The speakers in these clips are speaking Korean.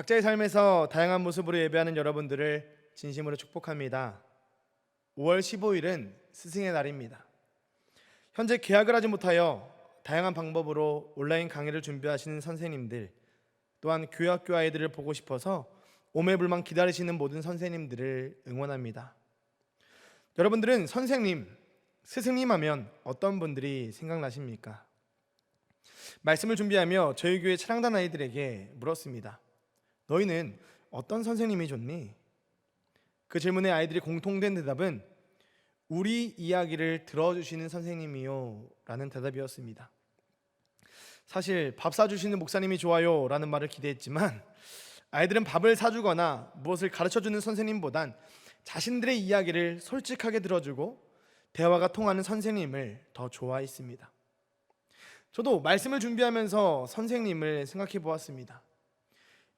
각자의 삶에서 다양한 모습으로 예배하는 여러분들을 진심으로 축복합니다. 5월 15일은 스승의 날입니다. 현재 개학을 하지 못하여 다양한 방법으로 온라인 강의를 준비하시는 선생님들, 또한 교회학교 아이들을 보고 싶어서 오매불망 기다리시는 모든 선생님들을 응원합니다. 여러분들은 선생님, 스승님 하면 어떤 분들이 생각나십니까? 말씀을 준비하며 저희 교회 차량단 아이들에게 물었습니다. 너희는 어떤 선생님이 좋니? 그 질문에 아이들이 공통된 대답은 우리 이야기를 들어주시는 선생님이요 라는 대답이었습니다. 사실 밥 사주시는 목사님이 좋아요 라는 말을 기대했지만 아이들은 밥을 사주거나 무엇을 가르쳐주는 선생님보단 자신들의 이야기를 솔직하게 들어주고 대화가 통하는 선생님을 더 좋아했습니다. 저도 말씀을 준비하면서 선생님을 생각해 보았습니다.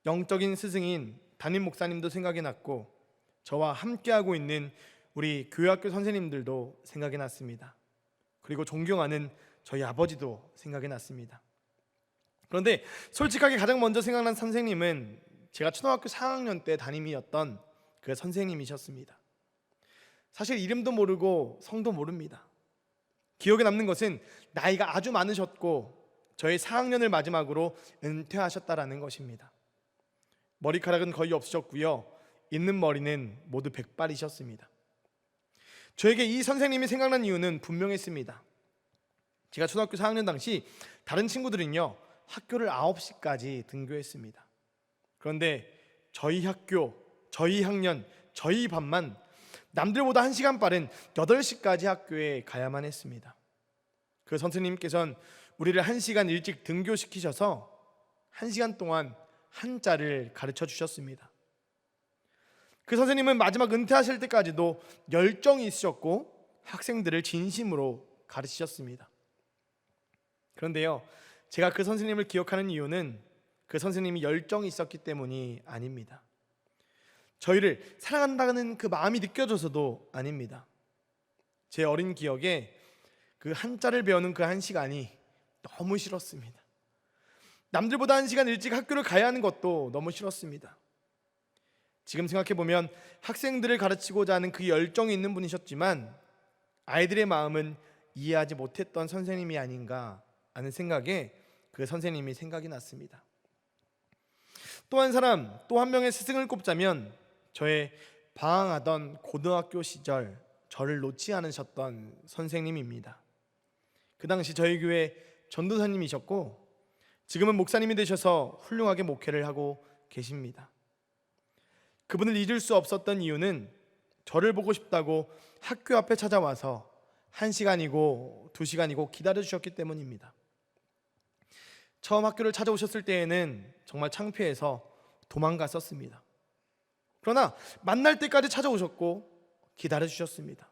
영적인 스승인 담임 목사님도 생각이 났고 저와 함께하고 있는 우리 교회학교 선생님들도 생각이 났습니다. 그리고 존경하는 저희 아버지도 생각이 났습니다. 그런데 솔직하게 가장 먼저 생각난 선생님은 제가 초등학교 4학년 때 담임이었던 그 선생님이셨습니다. 사실 이름도 모르고 성도 모릅니다. 기억에 남는 것은 나이가 아주 많으셨고 저의 4학년을 마지막으로 은퇴하셨다라는 것입니다. 머리카락은 거의 없으셨고요, 있는 머리는 모두 백발이셨습니다. 저에게 이 선생님이 생각난 이유는 분명했습니다. 제가 초등학교 4학년 당시 다른 친구들은요 학교를 9시까지 등교했습니다. 그런데 저희 학교, 저희 학년, 저희 반만 남들보다 1시간 빠른 8시까지 학교에 가야만 했습니다. 그 선생님께서는 우리를 1시간 일찍 등교시키셔서 1시간 동안 한자를 가르쳐 주셨습니다. 그 선생님은 마지막 은퇴하실 때까지도 열정이 있으셨고 학생들을 진심으로 가르치셨습니다. 그런데요, 제가 그 선생님을 기억하는 이유는 그 선생님이 열정이 있었기 때문이 아닙니다. 저희를 사랑한다는 그 마음이 느껴져서도 아닙니다. 제 어린 기억에 그 한자를 배우는 그 1시간이 너무 싫었습니다. 남들보다 1시간 일찍 학교를 가야 하는 것도 너무 싫었습니다. 지금 생각해보면 학생들을 가르치고자 하는 그 열정이 있는 분이셨지만 아이들의 마음은 이해하지 못했던 선생님이 아닌가 하는 생각에 그 선생님이 생각이 났습니다. 또 한 사람, 또 한 명의 스승을 꼽자면 저의 방황하던 고등학교 시절 저를 놓지 않으셨던 선생님입니다. 그 당시 저희 교회 전도사님이셨고 지금은 목사님이 되셔서 훌륭하게 목회를 하고 계십니다. 그분을 잊을 수 없었던 이유는 저를 보고 싶다고 학교 앞에 찾아와서 1시간이고 2시간이고 기다려주셨기 때문입니다. 처음 학교를 찾아오셨을 때에는 정말 창피해서 도망갔었습니다. 그러나 만날 때까지 찾아오셨고 기다려주셨습니다.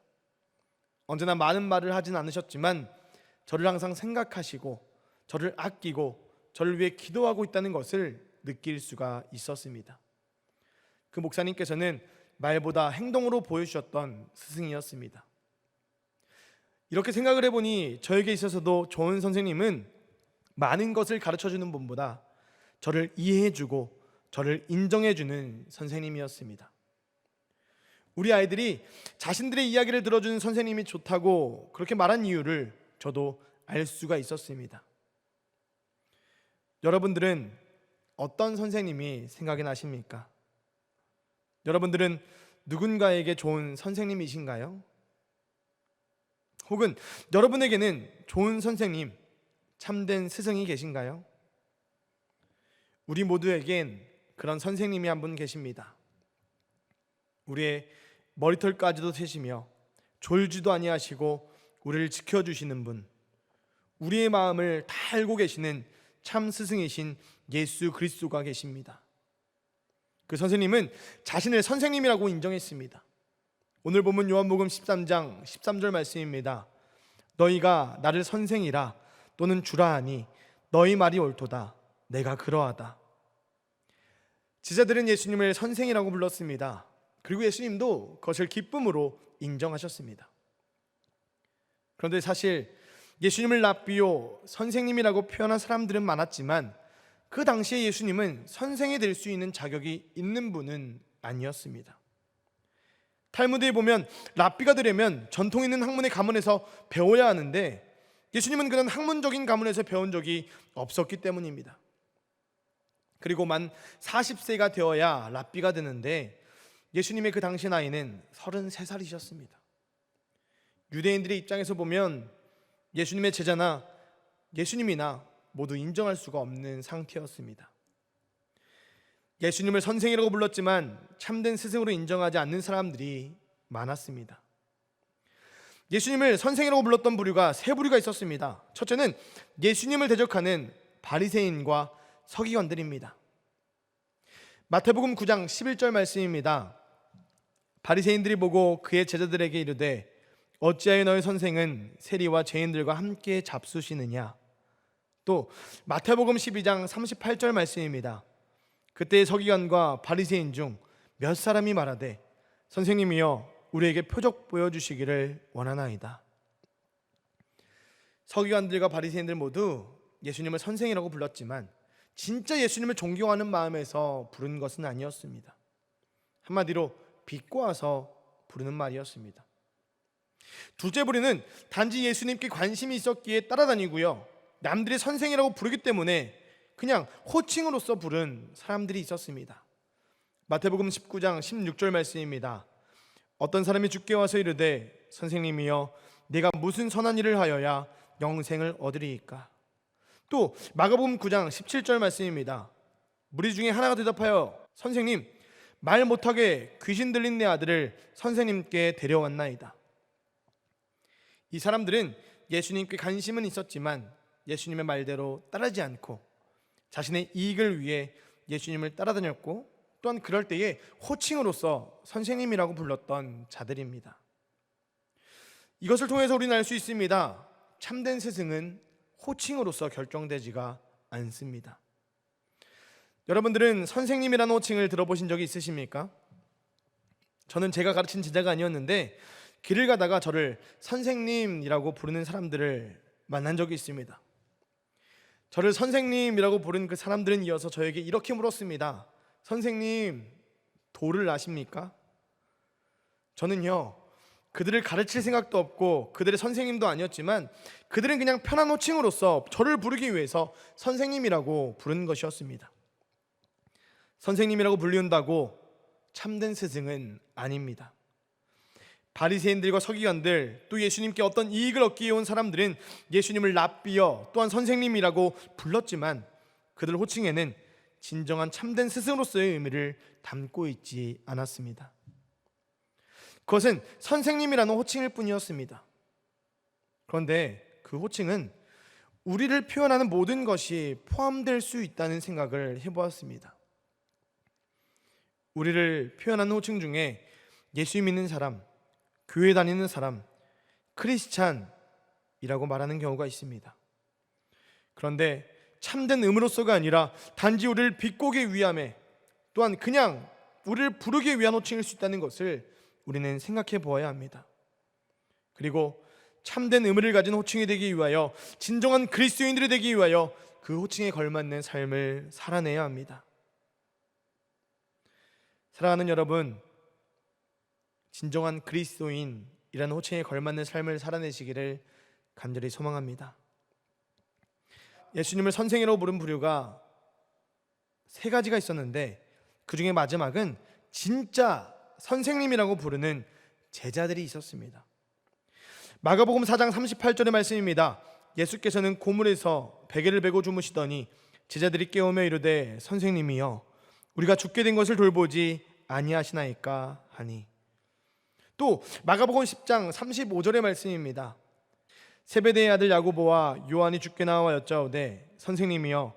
언제나 많은 말을 하진 않으셨지만 저를 항상 생각하시고 저를 아끼고 저를 위해 기도하고 있다는 것을 느낄 수가 있었습니다. 그 목사님께서는 말보다 행동으로 보여주셨던 스승이었습니다. 이렇게 생각을 해보니 저에게 있어서도 좋은 선생님은 많은 것을 가르쳐주는 분보다 저를 이해해주고 저를 인정해주는 선생님이었습니다. 우리 아이들이 자신들의 이야기를 들어주는 선생님이 좋다고 그렇게 말한 이유를 저도 알 수가 있었습니다. 여러분들은 어떤 선생님이 생각이 나십니까? 여러분들은 누군가에게 좋은 선생님이신가요? 혹은 여러분에게는 좋은 선생님, 참된 스승이 계신가요? 우리 모두에겐 그런 선생님이 한 분 계십니다. 우리의 머리털까지도 세시며 졸지도 아니하시고 우리를 지켜주시는 분, 우리의 마음을 다 알고 계시는 참 스승이신 예수 그리스도가 계십니다. 그 선생님은 자신을 선생님이라고 인정했습니다. 오늘 본문 요한복음 13장 13절 말씀입니다. 너희가 나를 선생이라 또는 주라 하니 너희 말이 옳도다. 내가 그러하다. 제자들은 예수님을 선생이라고 불렀습니다. 그리고 예수님도 그것을 기쁨으로 인정하셨습니다. 그런데 사실 예수님을 랍비요 선생님이라고 표현한 사람들은 많았지만 그 당시에 예수님은 선생이 될 수 있는 자격이 있는 분은 아니었습니다. 탈무드에 보면 랍비가 되려면 전통 있는 학문의 가문에서 배워야 하는데 예수님은 그런 학문적인 가문에서 배운 적이 없었기 때문입니다. 그리고 만 40세가 되어야 랍비가 되는데 예수님의 그 당시 나이는 33살이셨습니다. 유대인들의 입장에서 보면 예수님의 제자나 예수님이나 모두 인정할 수가 없는 상태였습니다. 예수님을 선생이라고 불렀지만 참된 스승으로 인정하지 않는 사람들이 많았습니다. 예수님을 선생이라고 불렀던 부류가 세 부류가 있었습니다. 첫째는 예수님을 대적하는 바리새인과 서기관들입니다. 마태복음 9장 11절 말씀입니다. 바리새인들이 보고 그의 제자들에게 이르되 어찌하여 너희 선생은 세리와 죄인들과 함께 잡수시느냐. 또 마태복음 12장 38절 말씀입니다. 그때 서기관과 바리새인 중 몇 사람이 말하되 선생님이여 우리에게 표적 보여주시기를 원하나이다. 서기관들과 바리새인들 모두 예수님을 선생이라고 불렀지만 진짜 예수님을 존경하는 마음에서 부른 것은 아니었습니다. 한마디로 비꼬아서 부르는 말이었습니다. 둘째 부류는 단지 예수님께 관심이 있었기에 따라다니고요, 남들이 선생이라고 부르기 때문에 그냥 호칭으로서 부른 사람들이 있었습니다. 마태복음 19장 16절 말씀입니다. 어떤 사람이 주께 와서 이르되 선생님이여 내가 무슨 선한 일을 하여야 영생을 얻으리이까. 또 마가복음 9장 17절 말씀입니다. 무리 중에 하나가 대답하여 선생님 말 못하게 귀신 들린 내 아들을 선생님께 데려왔나이다. 이 사람들은 예수님께 관심은 있었지만 예수님의 말대로 따르지 않고 자신의 이익을 위해 예수님을 따라다녔고 또한 그럴 때에 호칭으로서 선생님이라고 불렀던 자들입니다. 이것을 통해서 우리는 알 수 있습니다. 참된 스승은 호칭으로서 결정되지가 않습니다. 여러분들은 선생님이라는 호칭을 들어보신 적이 있으십니까? 저는 제가 가르친 제자가 아니었는데 길을 가다가 저를 선생님이라고 부르는 사람들을 만난 적이 있습니다. 저를 선생님이라고 부른 그 사람들은 이어서 저에게 이렇게 물었습니다. 선생님, 도를 아십니까? 저는요, 그들을 가르칠 생각도 없고 그들의 선생님도 아니었지만 그들은 그냥 편한 호칭으로서 저를 부르기 위해서 선생님이라고 부른 것이었습니다. 선생님이라고 불린다고 참된 스승은 아닙니다. 바리새인들과 서기관들, 또 예수님께 어떤 이익을 얻기 위해 온 사람들은 예수님을 랍비여 또한 선생님이라고 불렀지만 그들 호칭에는 진정한 참된 스승으로서의 의미를 담고 있지 않았습니다. 그것은 선생님이라는 호칭일 뿐이었습니다. 그런데 그 호칭은 우리를 표현하는 모든 것이 포함될 수 있다는 생각을 해보았습니다. 우리를 표현하는 호칭 중에 예수 믿는 사람, 교회 다니는 사람, 크리스찬이라고 말하는 경우가 있습니다. 그런데 참된 의미로서가 아니라 단지 우리를 비꼬기 위함에 또한 그냥 우리를 부르기 위한 호칭일 수 있다는 것을 우리는 생각해 보아야 합니다. 그리고 참된 의미를 가진 호칭이 되기 위하여 진정한 그리스도인들이 되기 위하여 그 호칭에 걸맞는 삶을 살아내야 합니다. 사랑하는 여러분, 진정한 그리스도인이라는 호칭에 걸맞는 삶을 살아내시기를 간절히 소망합니다. 예수님을 선생이라고 부른 부류가 세 가지가 있었는데 그 중에 마지막은 진짜 선생님이라고 부르는 제자들이 있었습니다. 마가복음 4장 38절의 말씀입니다. 예수께서는 고물에서 베개를 베고 주무시더니 제자들이 깨우며 이르되 선생님이여 우리가 죽게 된 것을 돌보지 아니하시나이까 하니. 또 마가복음 10장 35절의 말씀입니다. 세베대의 아들 야고보와 요한이 주께 나와 여짜오되 선생님이여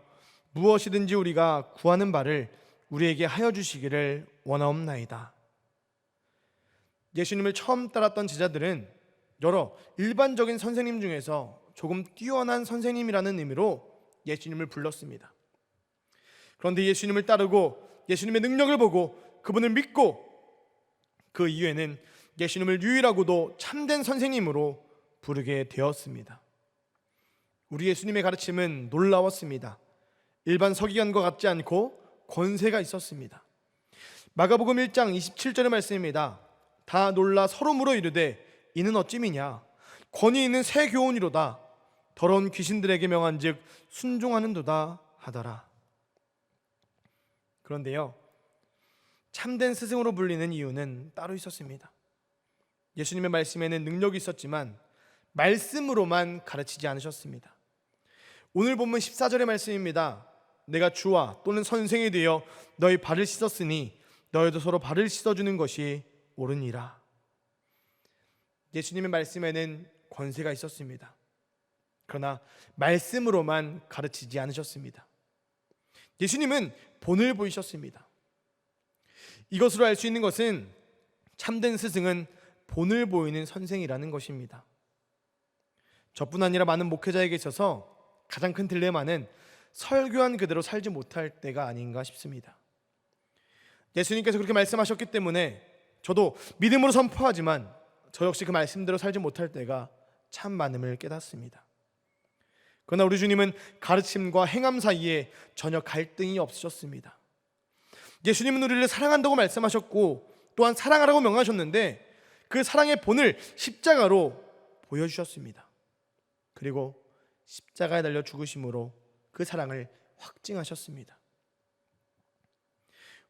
무엇이든지 우리가 구하는 바를 우리에게 하여 주시기를 원하옵나이다. 예수님을 처음 따랐던 제자들은 여러 일반적인 선생님 중에서 조금 뛰어난 선생님이라는 의미로 예수님을 불렀습니다. 그런데 예수님을 따르고 예수님의 능력을 보고 그분을 믿고 그 이후에는 예수님을 유일하고도 참된 선생님으로 부르게 되었습니다. 우리 예수님의 가르침은 놀라웠습니다. 일반 서기관과 같지 않고 권세가 있었습니다. 마가복음 1장 27절의 말씀입니다. 다 놀라 서로 물어 이르되 이는 어찌미냐 권위 있는 새 교훈이로다 더러운 귀신들에게 명한즉 순종하는도다 하더라. 그런데요, 참된 스승으로 불리는 이유는 따로 있었습니다. 예수님의 말씀에는 능력이 있었지만 말씀으로만 가르치지 않으셨습니다. 오늘 본문 14절의 말씀입니다. 내가 주와 또는 선생이 되어 너희 발을 씻었으니 너희도 서로 발을 씻어주는 것이 옳으니라. 예수님의 말씀에는 권세가 있었습니다. 그러나 말씀으로만 가르치지 않으셨습니다. 예수님은 본을 보이셨습니다. 이것으로 알 수 있는 것은 참된 스승은 본을 보이는 선생이라는 것입니다. 저뿐 아니라 많은 목회자에게 있어서 가장 큰 딜레마는 설교한 그대로 살지 못할 때가 아닌가 싶습니다. 예수님께서 그렇게 말씀하셨기 때문에 저도 믿음으로 선포하지만 저 역시 그 말씀대로 살지 못할 때가 참 많음을 깨닫습니다. 그러나 우리 주님은 가르침과 행함 사이에 전혀 갈등이 없으셨습니다. 예수님은 우리를 사랑한다고 말씀하셨고 또한 사랑하라고 명하셨는데 그 사랑의 본을 십자가로 보여주셨습니다. 그리고 십자가에 달려 죽으심으로 그 사랑을 확증하셨습니다.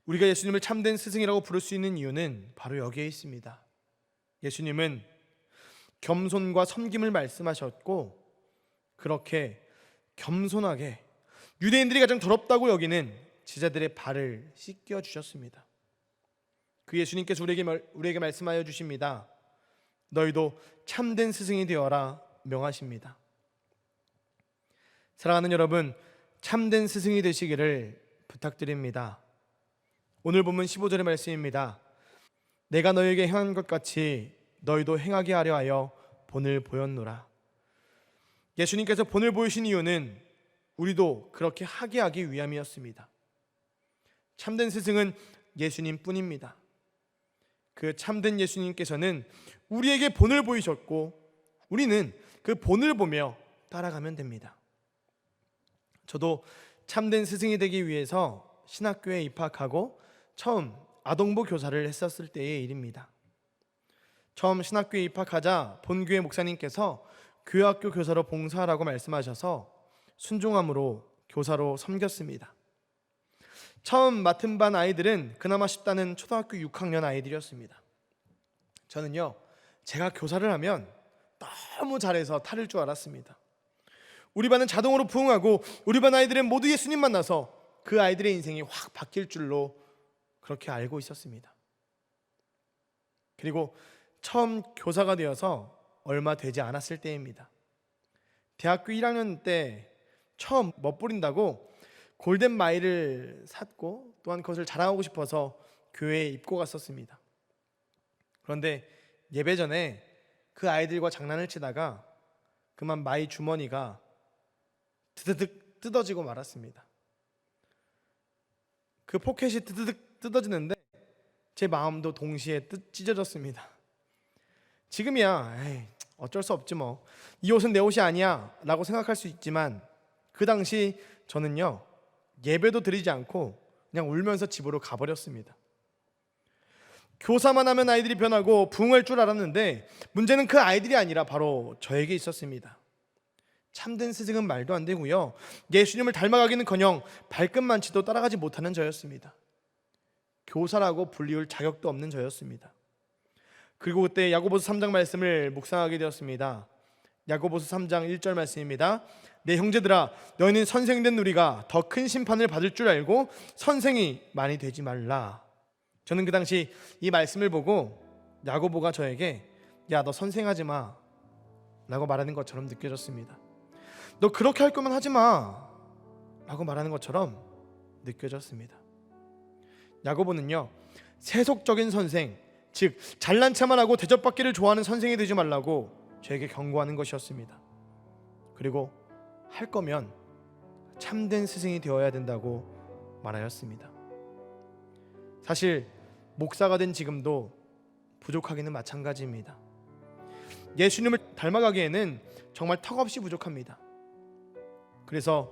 우리가 예수님을 참된 스승이라고 부를 수 있는 이유는 바로 여기에 있습니다. 예수님은 겸손과 섬김을 말씀하셨고 그렇게 겸손하게 유대인들이 가장 더럽다고 여기는 제자들의 발을 씻겨 주셨습니다. 그 예수님께서 우리에게 말씀하여 주십니다. 너희도 참된 스승이 되어라 명하십니다. 사랑하는 여러분, 참된 스승이 되시기를 부탁드립니다. 오늘 본문 15절의 말씀입니다. 내가 너희에게 행한 것 같이 너희도 행하게 하려 하여 본을 보였노라. 예수님께서 본을 보이신 이유는 우리도 그렇게 하게 하기 위함이었습니다. 참된 스승은 예수님 뿐입니다. 그 참된 예수님께서는 우리에게 본을 보이셨고 우리는 그 본을 보며 따라가면 됩니다. 저도 참된 스승이 되기 위해서 신학교에 입학하고 처음 아동부 교사를 했었을 때의 일입니다. 처음 신학교에 입학하자 본교회 목사님께서 교회학교 교사로 봉사하라고 말씀하셔서 순종함으로 교사로 섬겼습니다. 처음 맡은 반 아이들은 그나마 쉽다는 초등학교 6학년 아이들이었습니다. 저는요, 제가 교사를 하면 너무 잘해서 탈을 줄 알았습니다. 우리 반은 자동으로 부흥하고 우리 반 아이들은 모두 예수님 만나서 그 아이들의 인생이 확 바뀔 줄로 그렇게 알고 있었습니다. 그리고 처음 교사가 되어서 얼마 되지 않았을 때입니다. 대학교 1학년 때 처음 멋부린다고 골든 마일을 샀고 또한 그것을 자랑하고 싶어서 교회에 입고 갔었습니다. 그런데 예배 전에 그 아이들과 장난을 치다가 그만 마이 주머니가 드드득 뜯어지고 말았습니다. 그 포켓이 드드득 뜯어지는데 제 마음도 동시에 찢어졌습니다. 지금이야 에이, 어쩔 수 없지 뭐, 이 옷은 내 옷이 아니야 라고 생각할 수 있지만 그 당시 저는요, 예배도 드리지 않고 그냥 울면서 집으로 가버렸습니다. 교사만 하면 아이들이 변하고 부흥할 줄 알았는데 문제는 그 아이들이 아니라 바로 저에게 있었습니다. 참된 스승은 말도 안 되고요, 예수님을 닮아가기는커녕 발끝만치도 따라가지 못하는 저였습니다. 교사라고 불리울 자격도 없는 저였습니다. 그리고 그때 야고보서 3장 말씀을 묵상하게 되었습니다. 야고보서 3장 1절 말씀입니다. 내 형제들아, 너희는 선생된 우리가 더 큰 심판을 받을 줄 알고 선생이 많이 되지 말라. 저는 그 당시 이 말씀을 보고 야고보가 저에게 야, 너 선생하지 마 라고 말하는 것처럼 느껴졌습니다. 너 그렇게 할 거면 하지 마 라고 말하는 것처럼 느껴졌습니다. 야고보는요, 세속적인 선생, 즉 잘난 체만 하고 대접받기를 좋아하는 선생이 되지 말라고 저에게 경고하는 것이었습니다. 그리고 할 거면 참된 스승이 되어야 된다고 말하였습니다. 사실 목사가 된 지금도 부족하기는 마찬가지입니다. 예수님을 닮아가기에는 정말 턱없이 부족합니다. 그래서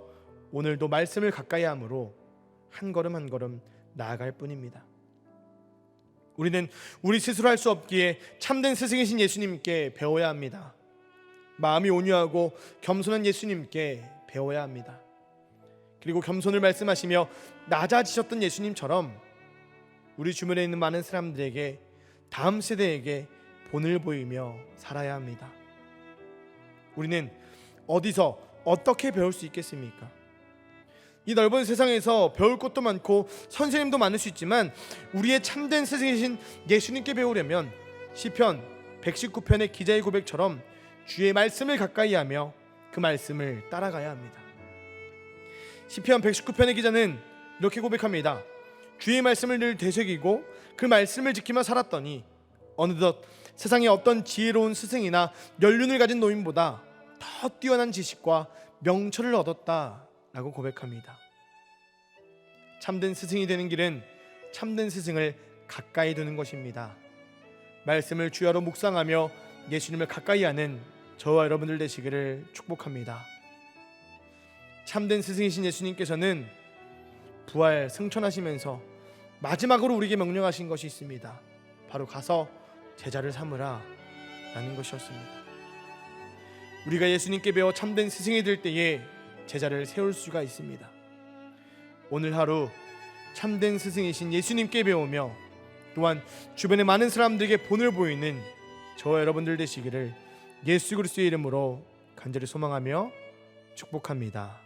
오늘도 말씀을 가까이 함으로 한 걸음 한 걸음 나아갈 뿐입니다. 우리는 우리 스스로 할 수 없기에 참된 스승이신 예수님께 배워야 합니다. 마음이 온유하고 겸손한 예수님께 배워야 합니다. 그리고 겸손을 말씀하시며 낮아지셨던 예수님처럼 우리 주변에 있는 많은 사람들에게, 다음 세대에게 본을 보이며 살아야 합니다. 우리는 어디서 어떻게 배울 수 있겠습니까? 이 넓은 세상에서 배울 것도 많고 선생님도 많을 수 있지만 우리의 참된 스승이신 예수님께 배우려면 시편 119편의 기자의 고백처럼 주의 말씀을 가까이 하며 그 말씀을 따라가야 합니다. 시편 119편의 기자는 이렇게 고백합니다. 주의 말씀을 늘 되새기고 그 말씀을 지키며 살았더니 어느덧 세상에 어떤 지혜로운 스승이나 연륜을 가진 노인보다 더 뛰어난 지식과 명철을 얻었다 라고 고백합니다. 참된 스승이 되는 길은 참된 스승을 가까이 두는 것입니다. 말씀을 주야로 묵상하며 예수님을 가까이 하는 저와 여러분들 되시기를 축복합니다. 참된 스승이신 예수님께서는 부활 승천하시면서 마지막으로 우리에게 명령하신 것이 있습니다. 바로 가서 제자를 삼으라 라는 것이었습니다. 우리가 예수님께 배워 참된 스승이 될 때에 제자를 세울 수가 있습니다. 오늘 하루 참된 스승이신 예수님께 배우며 또한 주변의 많은 사람들에게 본을 보이는 저와 여러분들 되시기를 예수 그리스도의 이름으로 간절히 소망하며 축복합니다.